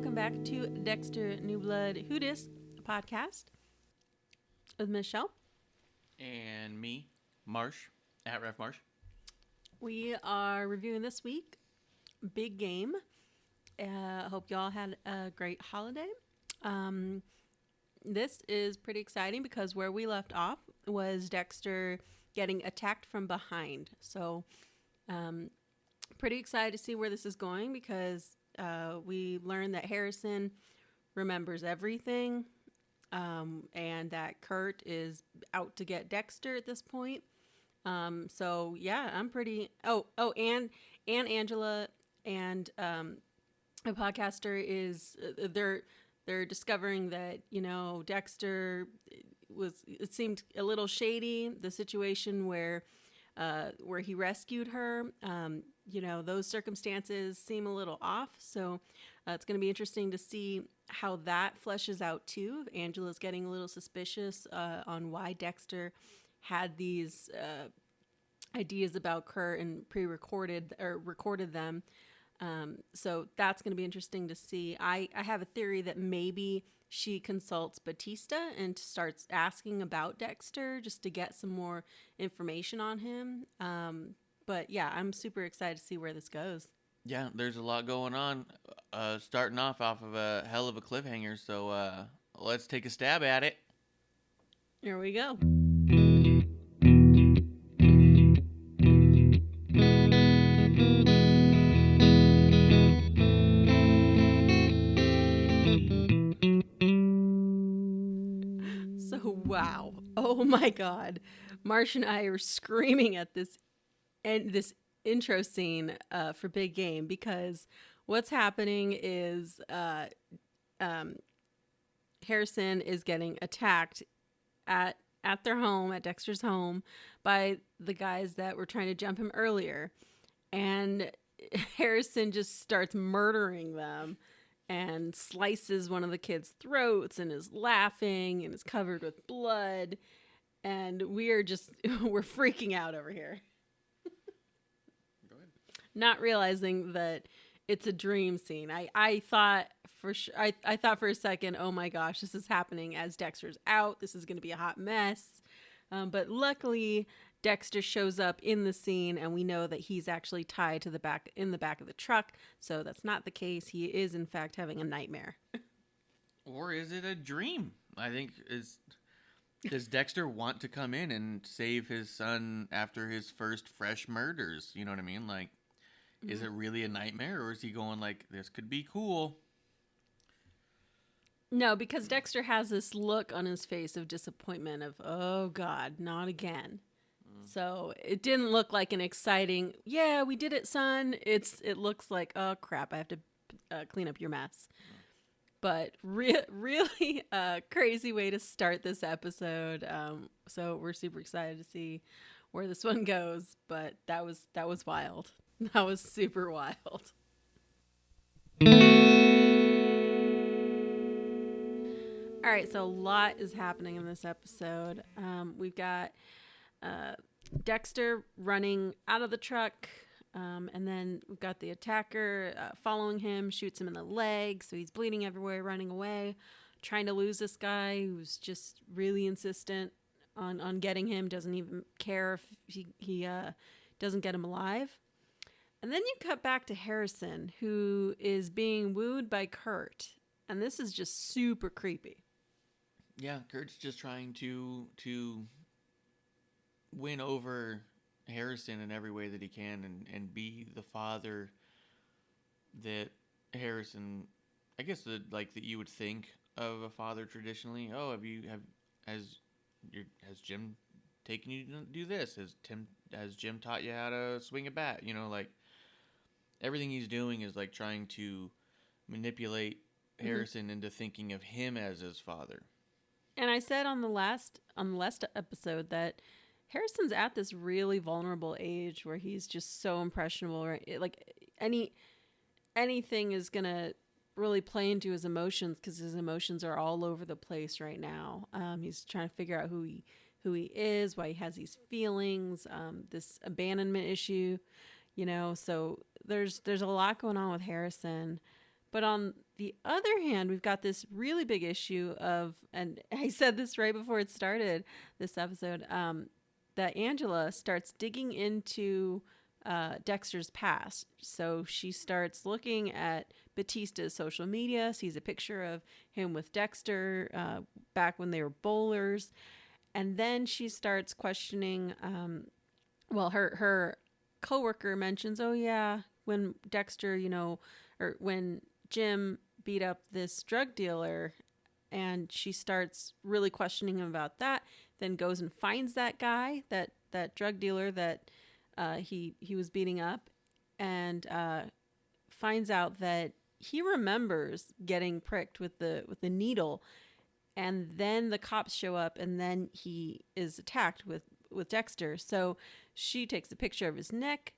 welcome back to Dexter New Blood Who Dis podcast with Michelle. And me, Marsh, at Ref Marsh. We are reviewing this week Big Game. Hope y'all had a great holiday. This is pretty exciting because where we left off was Dexter getting attacked from behind. So pretty excited to see where this is going because we learned that Harrison remembers everything and that Kurt is out to get Dexter at this point. So yeah, I'm pretty. And Angela and a podcaster is they're discovering that Dexter it seemed a little shady, the situation where he rescued her. Those circumstances seem a little off. So it's going to be interesting to see how that fleshes out too. Angela's getting a little suspicious on why Dexter had these ideas about Kurt and pre-recorded or recorded them. So that's going to be interesting to see. I have a theory that maybe she consults Batista and starts asking about Dexter just to get some more information on him. But yeah, I'm super excited to see where this goes. Yeah, there's a lot going on. Starting off of a hell of a cliffhanger, so let's take a stab at it. Here we go. Wow. Oh my God. Marsh and I are screaming at this intro scene for Big Game because what's happening is Harrison is getting attacked at their home, at Dexter's home, by the guys that were trying to jump him earlier. And Harrison just starts murdering them and slices one of the kids' throats and is laughing and is covered with blood. And we're freaking out over here. Go ahead. Not realizing that it's a dream scene. I thought for sure, I thought for a second, oh my gosh, this is happening as Dexter's out. This is going to be a hot mess. But luckily, Dexter shows up in the scene, and we know that he's actually tied to the back of the truck. So that's not the case. He is, in fact, having a nightmare. Or is it a dream? I think does Dexter want to come in and save his son after his first fresh murders? You know what I mean? Like, is it really a nightmare, or is he going like, this could be cool? No, because Dexter has this look on his face of disappointment of, oh God, not again. So it didn't look like an exciting, yeah, we did it, son. It looks like, oh crap, I have to clean up your mess. But really crazy way to start this episode. So we're super excited to see where this one goes. But that was wild. That was super wild. All right, so a lot is happening in this episode. We've got Dexter running out of the truck, and then we've got the attacker following him, shoots him in the leg, so he's bleeding everywhere, running away, trying to lose this guy who's just really insistent on getting him, doesn't even care if he doesn't get him alive. And then you cut back to Harrison, who is being wooed by Kurt, and this is just super creepy. Yeah, Kurt's just trying to win over Harrison in every way that he can and be the father that Harrison, I guess that you would think of a father traditionally. Oh, has Jim taken you to do this? Has Jim taught you how to swing a bat? Everything he's doing is like trying to manipulate Harrison into thinking of him as his father. And I said on the last episode that Harrison's at this really vulnerable age where he's just so impressionable. Right? Like anything is gonna really play into his emotions because his emotions are all over the place right now. He's trying to figure out who he is, why he has these feelings, this abandonment issue, So there's a lot going on with Harrison. But on the other hand, we've got this really big issue of, and I said this right before it started, this episode, that Angela starts digging into Dexter's past. So she starts looking at Batista's social media, sees a picture of him with Dexter back when they were bowlers. And then she starts questioning, her coworker mentions, oh yeah, when Dexter, or when Jim beat up this drug dealer, and she starts really questioning him about that, then goes and finds that guy, that drug dealer that he was beating up, and finds out that he remembers getting pricked with the needle, and then the cops show up, and then he is attacked with Dexter. So she takes a picture of his neck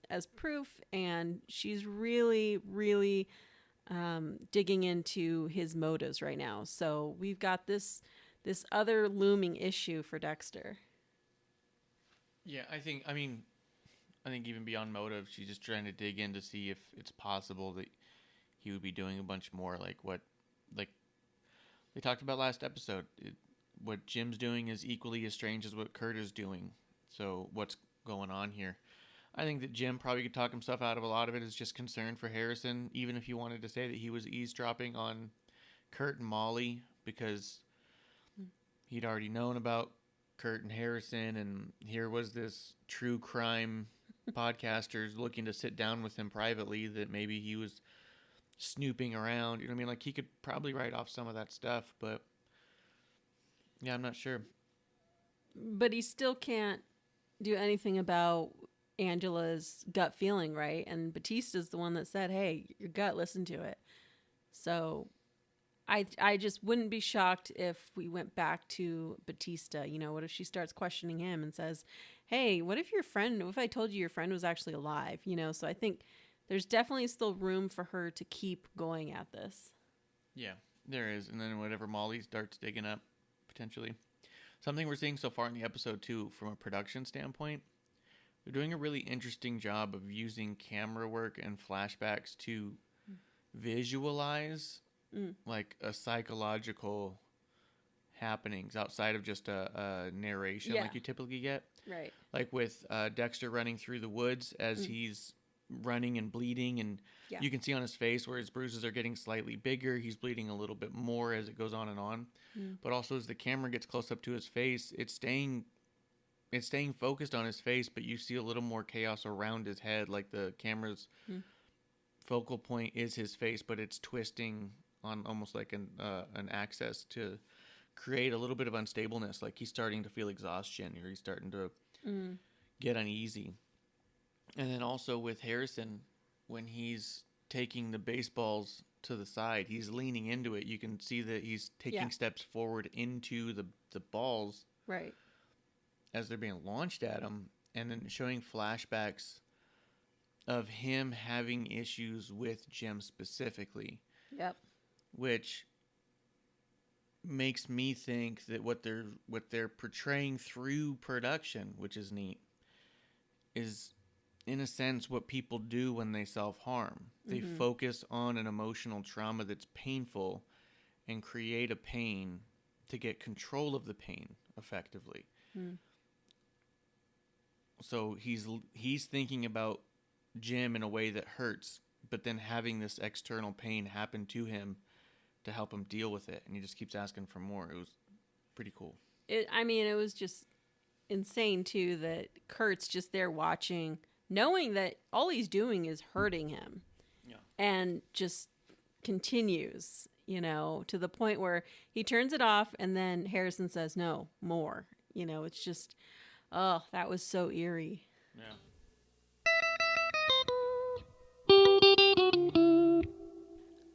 as proof, and she's really, really digging into his motives right now. So we've got this other looming issue for Dexter. Yeah, I think even beyond motive, she's just trying to dig in to see if it's possible that he would be doing a bunch more, like what they talked about last episode. What Jim's doing is equally as strange as what Kurt is doing. So what's going on here? I think that Jim probably could talk himself out of a lot of it. Is just concern for Harrison, even if he wanted to say that he was eavesdropping on Kurt and Molly, because he'd already known about Kurt and Harrison, and here was this true crime podcasters looking to sit down with him privately, that maybe he was snooping around. You know what I mean? Like, he could probably write off some of that stuff, but yeah, I'm not sure. But he still can't do anything about Angela's gut feeling, right? And Batista's the one that said, hey, your gut, listen to it. So I just wouldn't be shocked if we went back to Batista. What if she starts questioning him and says, hey, what if I told you your friend was actually alive? So I think there's definitely still room for her to keep going at this. Yeah, there is. And then whatever Molly starts digging up, potentially. Something we're seeing so far in the episode, too, from a production standpoint, they're doing a really interesting job of using camera work and flashbacks to visualize like a psychological happenings outside of just a narration like you typically get. Right. Like with Dexter running through the woods as he's running and bleeding, and you can see on his face where his bruises are getting slightly bigger. He's bleeding a little bit more as it goes on and on. But also as the camera gets close up to his face, it's staying focused on his face, but you see a little more chaos around his head. Like the camera's focal point is his face, but it's twisting on almost like an axis to create a little bit of unstableness. Like he's starting to feel exhaustion, or he's starting to get uneasy. And then also with Harrison, when he's taking the baseballs to the side, he's leaning into it. You can see that he's taking steps forward into the balls, right, as they're being launched at him, and then showing flashbacks of him having issues with Jim specifically. Yep. Which makes me think that what they're portraying through production, which is neat, is in a sense what people do when they self-harm. They focus on an emotional trauma that's painful and create a pain to get control of the pain effectively. So he's thinking about Jim in a way that hurts, but then having this external pain happen to him to help him deal with it, and he just keeps asking for more. It was pretty cool. It was just insane too that Kurt's just there watching, knowing that all he's doing is hurting him, and just continues, to the point where he turns it off, and then Harrison says, "No more." It's just, oh, that was so eerie. Yeah.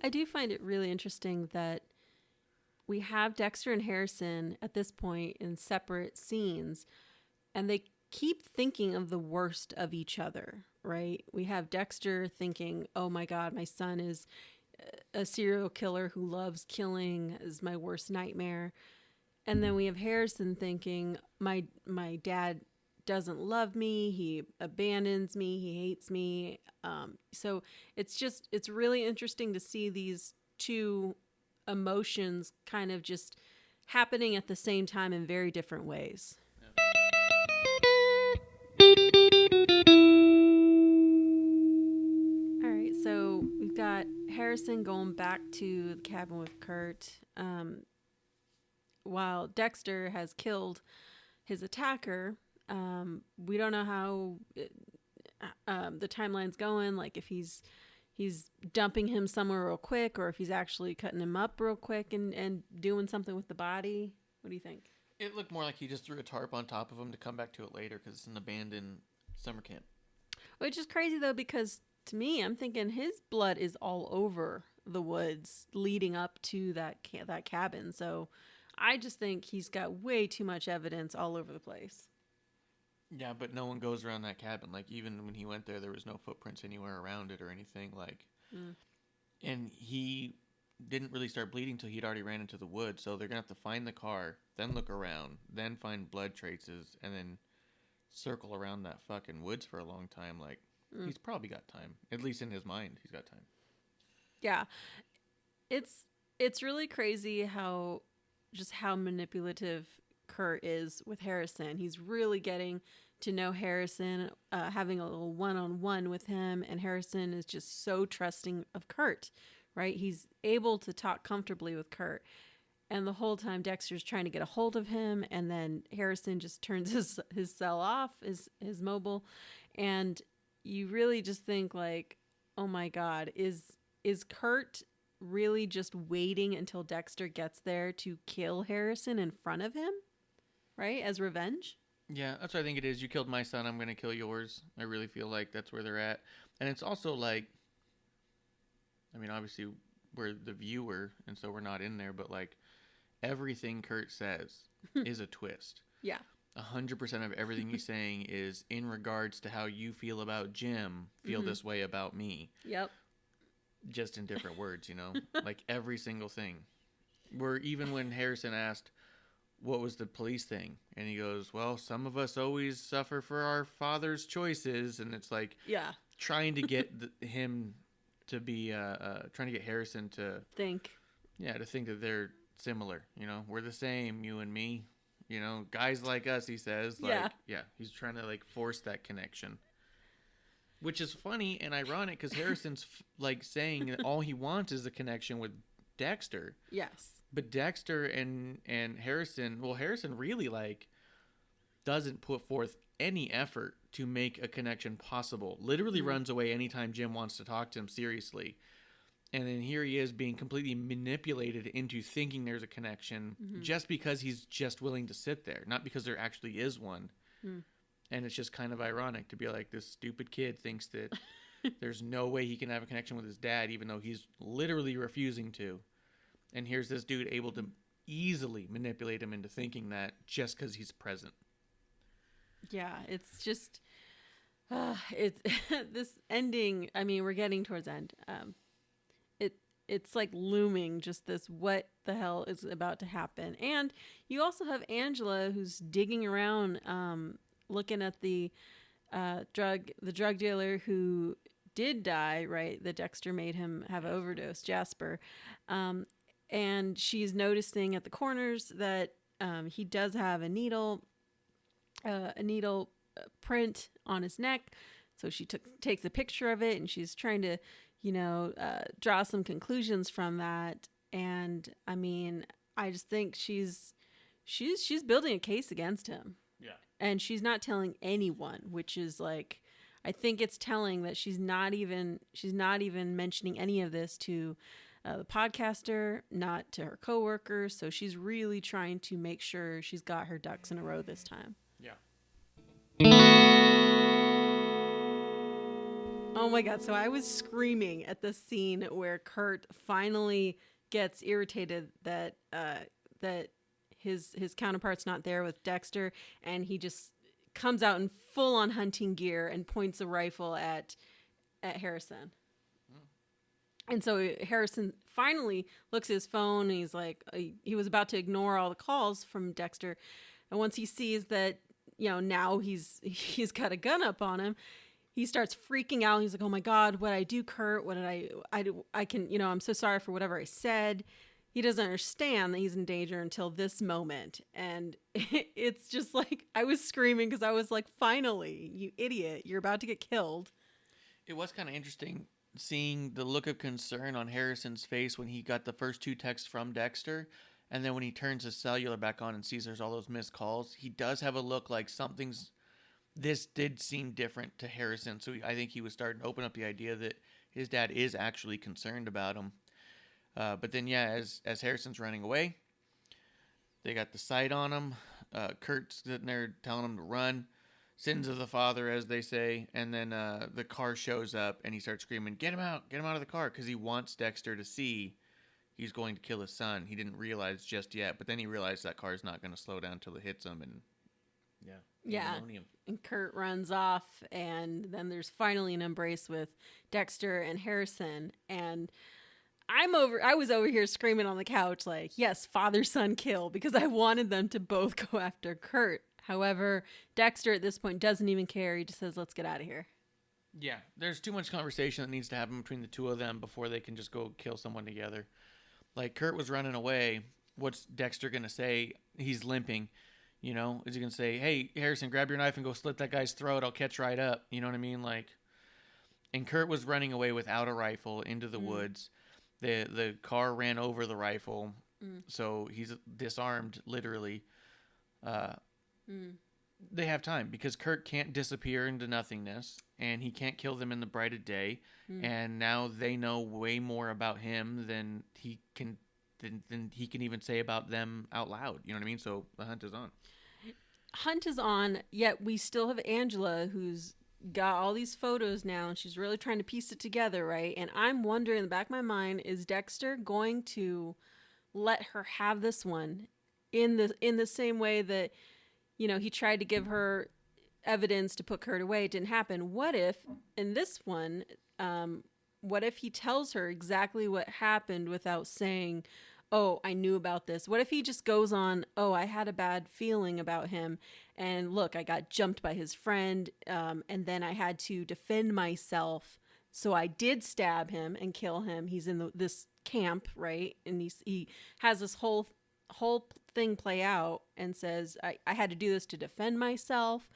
I do find it really interesting that we have Dexter and Harrison at this point in separate scenes, and they keep thinking of the worst of each other, right? We have Dexter thinking, oh my God, my son is a serial killer who loves killing, is my worst nightmare. And then we have Harrison thinking, my dad doesn't love me. He abandons me. He hates me. So it's really interesting to see these two emotions kind of just happening at the same time in very different ways. All right, so we've got Harrison going back to the cabin with Kurt, while Dexter has killed his attacker. We don't know how the timeline's going, like if he's dumping him somewhere real quick, or if he's actually cutting him up real quick and doing something with the body. What do you think? It looked more like he just threw a tarp on top of him to come back to it later because it's an abandoned summer camp. Which is crazy, though, because to me, I'm thinking his blood is all over the woods leading up to that cabin. So I just think he's got way too much evidence all over the place. Yeah, but no one goes around that cabin. Like, even when he went there was no footprints anywhere around it or anything. Like, and he didn't really start bleeding till he'd already ran into the woods. So they're going to have to find the car, then look around, then find blood traces, and then circle around that fucking woods for a long time. Like, he's probably got time. At least in his mind, he's got time. Yeah. It's really crazy how manipulative Kurt is with Harrison. He's really getting to know Harrison, having a little one-on-one with him, and Harrison is just so trusting of Kurt, right? He's able to talk comfortably with Kurt, and the whole time Dexter's trying to get a hold of him, and then Harrison just turns his cell off, his mobile, and you really just think like, oh my God, is Kurt really just waiting until Dexter gets there to kill Harrison in front of him, right? As revenge? Yeah, that's what I think it is. You killed my son, I'm going to kill yours. I really feel like that's where they're at. And it's also like, I mean, obviously we're the viewer, and so we're not in there, but like everything Kurt says is a twist. Yeah. 100% of everything he's saying is in regards to how you feel about Jim, feel this way about me. Yep. Just in different words, you know? Like every single thing. Where even when Harrison asked, what was the police thing? And he goes, well, some of us always suffer for our father's choices. And it's like, yeah, trying to get him to be, trying to get Harrison to think. Yeah, to think that they're similar, you know? We're the same, you and me. You know, guys like us, he says. Like, yeah, he's trying to, like, force that connection. Which is funny and ironic because Harrison's, like, saying that all he wants is a connection with Dexter. Yes. But Dexter and Harrison, well, Harrison really, like, doesn't put forth any effort to make a connection possible. Literally runs away anytime Jim wants to talk to him seriously. And then here he is being completely manipulated into thinking there's a connection just because he's just willing to sit there, not because there actually is one. And it's just kind of ironic to be like, this stupid kid thinks that there's no way he can have a connection with his dad, even though he's literally refusing to. And here's this dude able to easily manipulate him into thinking that just because he's present. Yeah, it's just, it's this ending. I mean, we're getting towards the end. It's like looming, just this what the hell is about to happen. And you also have Angela who's digging around, looking at the drug dealer who did die, right? That Dexter made him have an overdose, Jasper. And she's noticing at the corners that he does have a needle print on his neck. So she takes a picture of it, and she's trying to, draw some conclusions from that. And I mean, I just think she's building a case against him. Yeah. And she's not telling anyone, which is like, I think it's telling that she's not even mentioning any of this to the podcaster, not to her coworkers. So she's really trying to make sure she's got her ducks in a row this time. Yeah. Oh my God. So I was screaming at the scene where Kurt finally gets irritated that his counterpart's not there with Dexter, and he just comes out in full on hunting gear and points a rifle at Harrison. And so Harrison finally looks at his phone, and he's like, he was about to ignore all the calls from Dexter. And once he sees that now he's got a gun up on him. He starts freaking out. He's like, "Oh my God, what did I do, Kurt? What did I do? I can, I'm so sorry for whatever I said." He doesn't understand that he's in danger until this moment. And it's just like, I was screaming because I was like, finally, you idiot, you're about to get killed. It was kind of interesting seeing the look of concern on Harrison's face when he got the first 2 texts from Dexter. And then when he turns his cellular back on and sees there's all those missed calls, he does have a look like this did seem different to Harrison. So I think he was starting to open up the idea that his dad is actually concerned about him. But then, as Harrison's running away, they got the sight on him. Kurt's sitting there telling him to run. Sins of the father, as they say. And then the car shows up, and he starts screaming, get him out of the car, because he wants Dexter to see he's going to kill his son. He didn't realize just yet, but then he realized that car is not going to slow down until it hits him, and yeah. And Kurt runs off, and then there's finally an embrace with Dexter and Harrison, and I was over here screaming on the couch like, yes, father-son kill, because I wanted them to both go after Kurt. However, Dexter at this point doesn't even care. He just says, let's get out of here. Yeah, there's too much conversation that needs to happen between the two of them before they can just go kill someone together. Like, Kurt was running away. What's Dexter going to say? He's limping. Is he going to say, hey, Harrison, grab your knife and go slit that guy's throat. I'll catch right up. You know what I mean? Like, and Kurt was running away without a rifle into the woods. The car ran over the rifle, so he's disarmed, literally. They have time, because Kurt can't disappear into nothingness, and he can't kill them in the bright of day, and now they know way more about him than he can even say about them out loud. You know what I mean? So the hunt is on. Yet we still have Angela, who's got all these photos now, and she's really trying to piece it together, right? And I'm wondering, in the back of my mind, is Dexter going to let her have this one in the same way that he tried to give her evidence to put Kurt away? It didn't happen. What if in this one, what if he tells her exactly what happened without saying, oh, I knew about this? What if he just goes on, oh, I had a bad feeling about him, and look, I got jumped by his friend, and then I had to defend myself, so I did stab him and kill him. He's in this camp, right? And he has this whole thing play out and says, I had to do this to defend myself.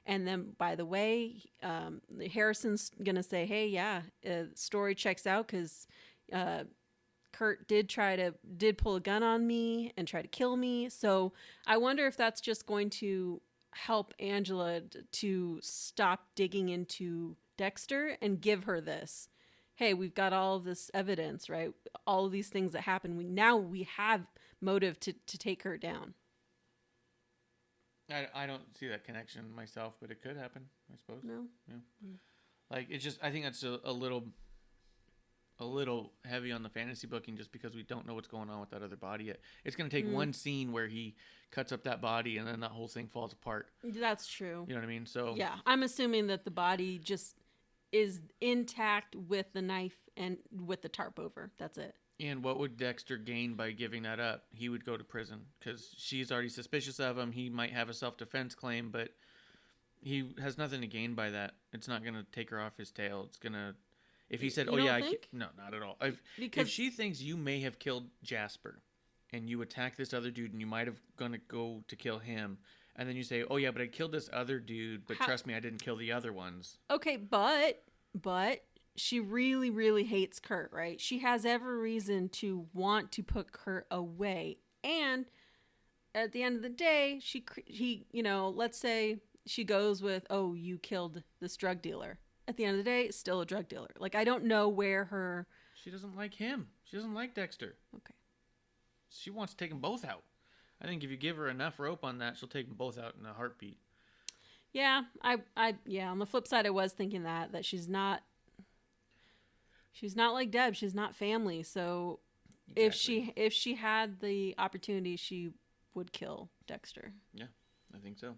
And then, by the way, Harrison's gonna say, hey, yeah, story checks out, because Kurt did pull a gun on me and try to kill me. So I wonder if that's just going to help Angela to stop digging into Dexter and give her this. Hey, we've got all of this evidence, right? All of these things that happen. We have motive to take her down. I don't see that connection myself, but it could happen, I suppose. No. Yeah. Like, it's just, I think that's a little heavy on the fantasy booking, just because we don't know what's going on with that other body yet. It's going to take one scene where he cuts up that body, and then that whole thing falls apart. That's true. You know what I mean? So yeah, I'm assuming that the body just is intact with the knife and with the tarp over. That's it. And what would Dexter gain by giving that up? He would go to prison, because she's already suspicious of him. He might have a self-defense claim, but he has nothing to gain by that. It's not going to take her off his tail. It's going to... If he said, no, not at all. If she thinks you may have killed Jasper, and you attack this other dude, and you might have gonna go to kill him, and then you say, oh yeah, but I killed this other dude, but trust me, I didn't kill the other ones. Okay, but she really, really hates Kurt, right? She has every reason to want to put Kurt away, and at the end of the day, let's say she goes with, oh, you killed this drug dealer. At the end of the day, it's still a drug dealer. Like, I don't know where her... She doesn't like him. She doesn't like Dexter. Okay. She wants to take them both out. I think if you give her enough rope on that, she'll take them both out in a heartbeat. Yeah, on the flip side, I was thinking that she's not like Deb. She's not family. So exactly. if she had the opportunity, she would kill Dexter. Yeah, I think so.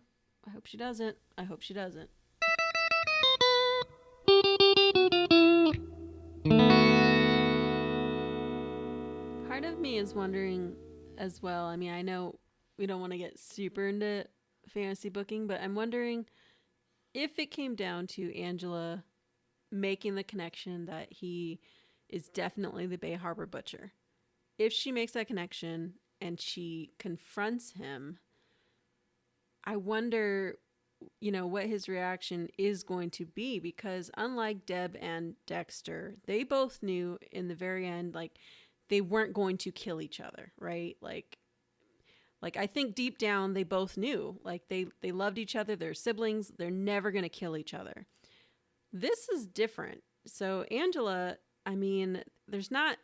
I hope she doesn't. Part of me is wondering as well. I mean, I know we don't want to get super into fantasy booking, but I'm wondering if it came down to Angela making the connection that he is definitely the Bay Harbor Butcher. If she makes that connection and she confronts him, I wonder, what his reaction is going to be, because unlike Deb and Dexter, they both knew in the very end, like, they weren't going to kill each other, right? Like I think deep down they both knew, like they loved each other, they're siblings, they're never going to kill each other. This is different. So Angela, I mean, there's not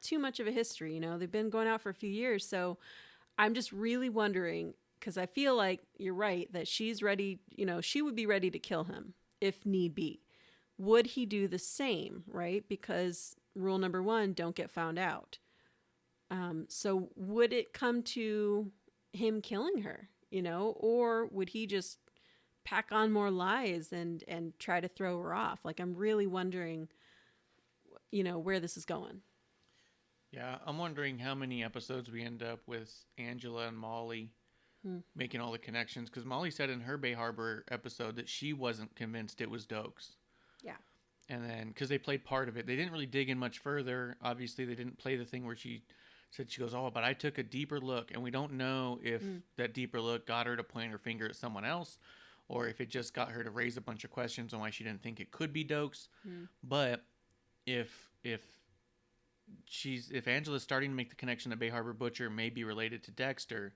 too much of a history, they've been going out for a few years. So I'm just really wondering, because I feel like you're right that she's ready, she would be ready to kill him if need be. Would he do the same, right? Because rule number 1, don't get found out. So would it come to him killing her, or would he just pack on more lies and try to throw her off? Like, I'm really wondering, where this is going. Yeah, I'm wondering how many episodes we end up with Angela and Molly making all the connections. Because Molly said in her Bay Harbor episode that she wasn't convinced it was Dokes. Yeah. And then, because they played part of it, they didn't really dig in much further. Obviously, they didn't play the thing where she goes, oh, but I took a deeper look. And we don't know if that deeper look got her to point her finger at someone else, or if it just got her to raise a bunch of questions on why she didn't think it could be Dokes. But if Angela's starting to make the connection that Bay Harbor Butcher may be related to Dexter,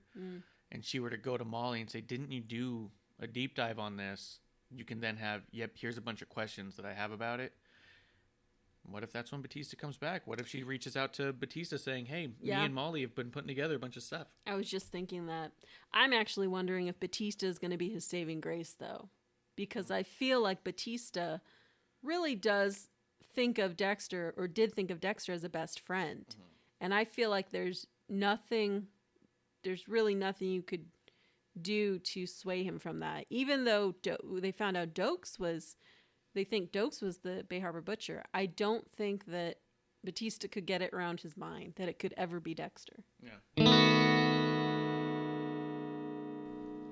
and she were to go to Molly and say, didn't you do a deep dive on this? You can then have, yep, here's a bunch of questions that I have about it. What if that's when Batista comes back? What if she reaches out to Batista saying, hey, me and Molly have been putting together a bunch of stuff? I was just thinking that. I'm actually wondering if Batista is going to be his saving grace, though. Because I feel like Batista really does think of Dexter, or did think of Dexter as a best friend. And I feel like there's really nothing you could do to sway him from that. Even though they found out they think Dokes was the Bay Harbor Butcher, I don't think that Batista could get it around his mind that it could ever be Dexter. Yeah.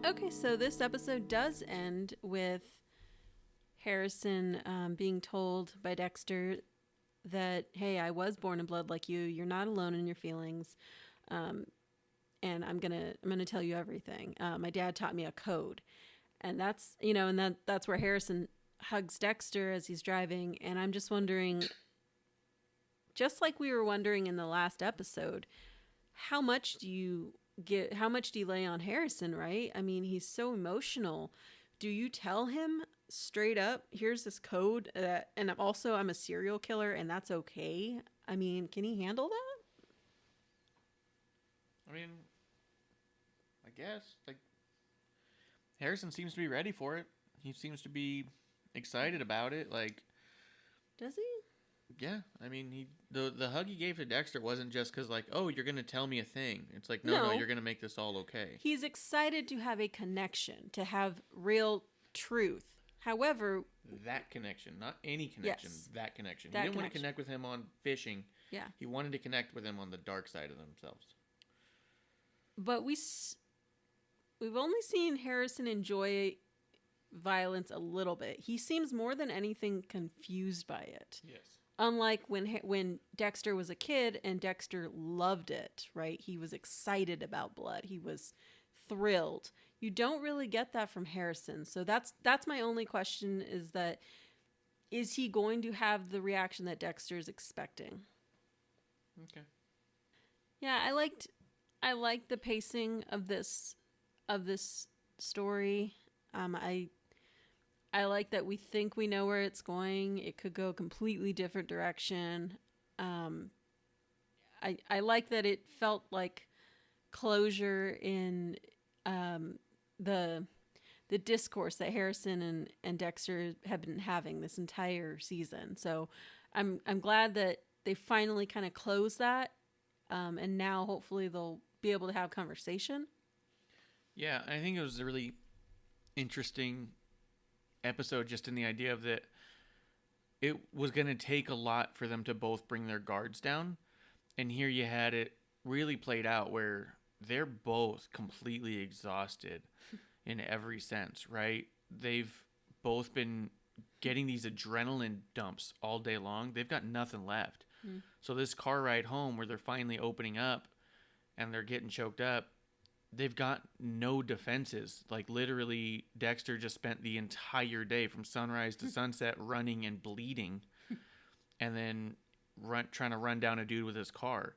Okay, so this episode does end with Harrison being told by Dexter that, hey, I was born in blood like you. You're not alone in your feelings. And I'm gonna tell you everything. My dad taught me a code. And that's where Harrison hugs Dexter as he's driving. And I'm just wondering, just like we were wondering in the last episode, how much do you lay on Harrison, right? I mean, he's so emotional. Do you tell him straight up, here's this code, and also I'm a serial killer and that's okay? I mean, can he handle that? I mean, I guess. Like, Harrison seems to be ready for it. He seems to be excited about it. Like, does he? Yeah, I mean, the hug he gave to Dexter wasn't just because, like, oh, you're going to tell me a thing. It's like, no, you're going to make this all okay. He's excited to have a connection, to have real truth. However... That connection, not any connection, that connection. He didn't want to connect with him on fishing. Yeah. He wanted to connect with him on the dark side of themselves. But we've only seen Harrison enjoy violence a little bit. He seems more than anything confused by it. Yes. Unlike when Dexter was a kid and Dexter loved it, right? He was excited about blood. He was thrilled. You don't really get that from Harrison. So that's my only question, is he going to have the reaction that Dexter's expecting? Okay. Yeah, I liked the pacing of this story. I like that we think we know where it's going. It could go a completely different direction. I like that it felt like closure in the discourse that Harrison and Dexter have been having this entire season. So I'm glad that they finally kind of closed that, and now hopefully they'll be able to have conversation. Yeah, I think it was a really interesting episode, just in the idea of that it was going to take a lot for them to both bring their guards down, and here you had it really played out where they're both completely exhausted in every sense, right? They've both been getting these adrenaline dumps all day long. They've got nothing left. So this car ride home where they're finally opening up and they're getting choked up, they've got no defenses. Like literally Dexter just spent the entire day from sunrise to sunset running and bleeding and then trying to run down a dude with his car.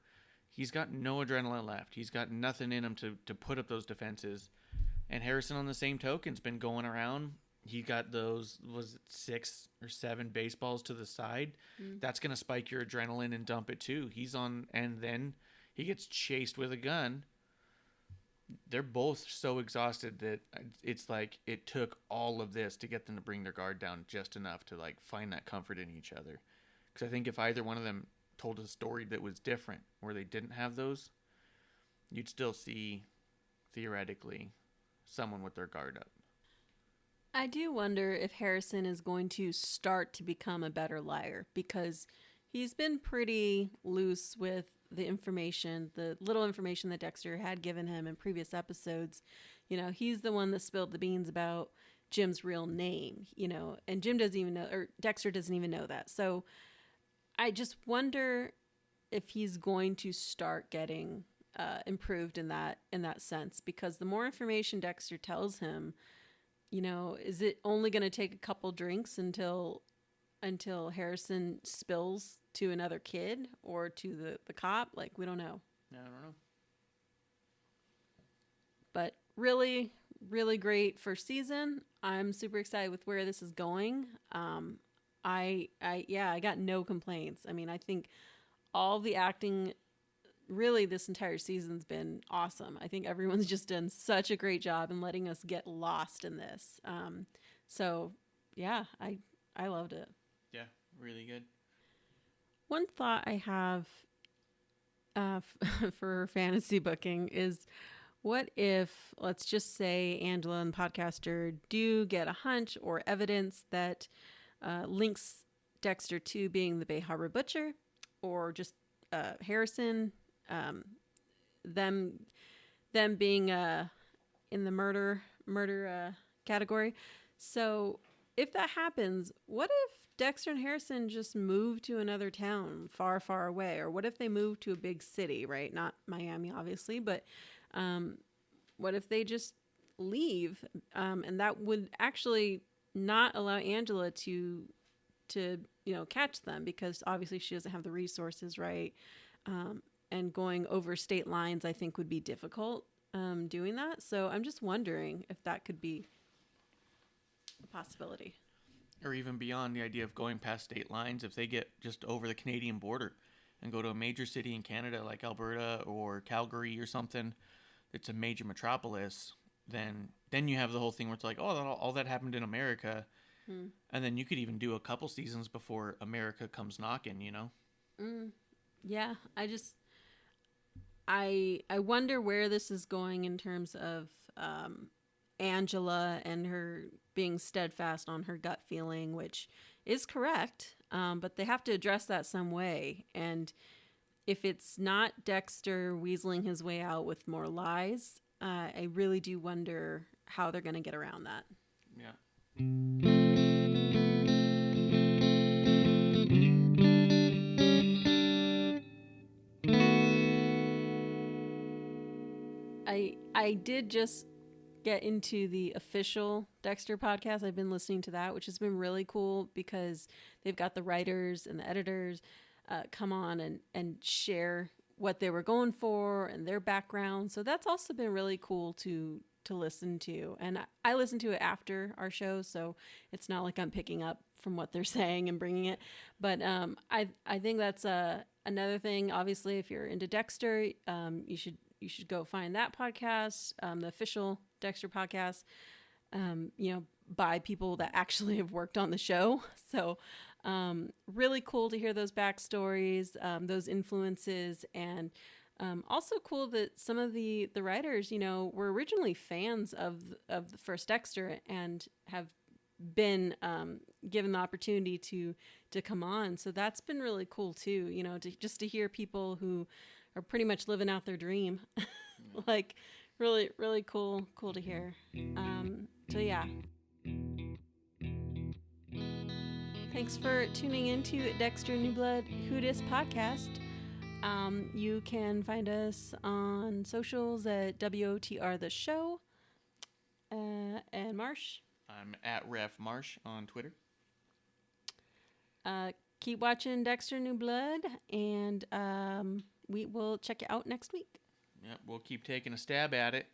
He's got no adrenaline left. He's got nothing in him to put up those defenses. And Harrison on the same token's been going around. He got those, was it 6 or 7 baseballs to the side. That's going to spike your adrenaline and dump it too. He's on, and then he gets chased with a gun. They're both so exhausted that it's like it took all of this to get them to bring their guard down just enough to like find that comfort in each other. Because I think if either one of them told a story that was different, where they didn't have those, you'd still see, theoretically, someone with their guard up. I do wonder if Harrison is going to start to become a better liar, because he's been pretty loose with the information, the little information that Dexter had given him in previous episodes. You know, he's the one that spilled the beans about Jim's real name, you know, and Jim doesn't even know, or Dexter doesn't even know that. So I just wonder if he's going to start getting improved in that sense, because the more information Dexter tells him, you know, is it only going to take a couple drinks until Harrison spills to another kid or to the cop? Like, we don't know. I don't know. But really, really great first season. I'm super excited with where this is going. I got no complaints. I mean, I think all the acting, really, this entire season's been awesome. I think everyone's just done such a great job in letting us get lost in this. So yeah, I loved it. Yeah, really good. One thought I have for fantasy booking is, what if, let's just say, Angela and the podcaster do get a hunch or evidence that links Dexter to being the Bay Harbor Butcher, or just Harrison, them being in the murder category. So if that happens, what if Dexter and Harrison just move to another town far, far away? Or what if they move to a big city, right? Not Miami, obviously, but what if they just leave? And that would actually not allow Angela to catch them, because obviously she doesn't have the resources, right? And going over state lines, I think, would be difficult doing that. So I'm just wondering if that could be a possibility. Or even beyond the idea of going past state lines, if they get just over the Canadian border and go to a major city in Canada like Alberta or Calgary or something, it's a major metropolis, then you have the whole thing where it's like, oh, all that happened in America. And then you could even do a couple seasons before America comes knocking, you know? Yeah, I wonder where this is going in terms of Angela and her being steadfast on her gut feeling, which is correct, but they have to address that some way. And if it's not Dexter weaseling his way out with more lies, I really do wonder how they're going to get around that. Yeah. I did just get into the official Dexter podcast. I've been listening to that, which has been really cool, because they've got the writers and the editors come on and share what they were going for and their background. So that's also been really cool to listen to. And I listen to it after our show, so it's not like I'm picking up from what they're saying and bringing it. But I think that's another thing. Obviously, if you're into Dexter, you should go find that podcast, the official Dexter podcast, by people that actually have worked on the show. So really cool to hear those backstories, those influences, and also cool that some of the writers, were originally fans of the first Dexter and have been given the opportunity to come on. So that's been really cool too, just to hear people who are pretty much living out their dream, like Really, really cool to hear. So yeah. Thanks for tuning into Dexter New Blood Who Dis podcast. You can find us on socials at WOTR The Show. And Marsh. I'm at Ref Marsh on Twitter. Keep watching Dexter New Blood, and we will check it out next week. Yep, we'll keep taking a stab at it.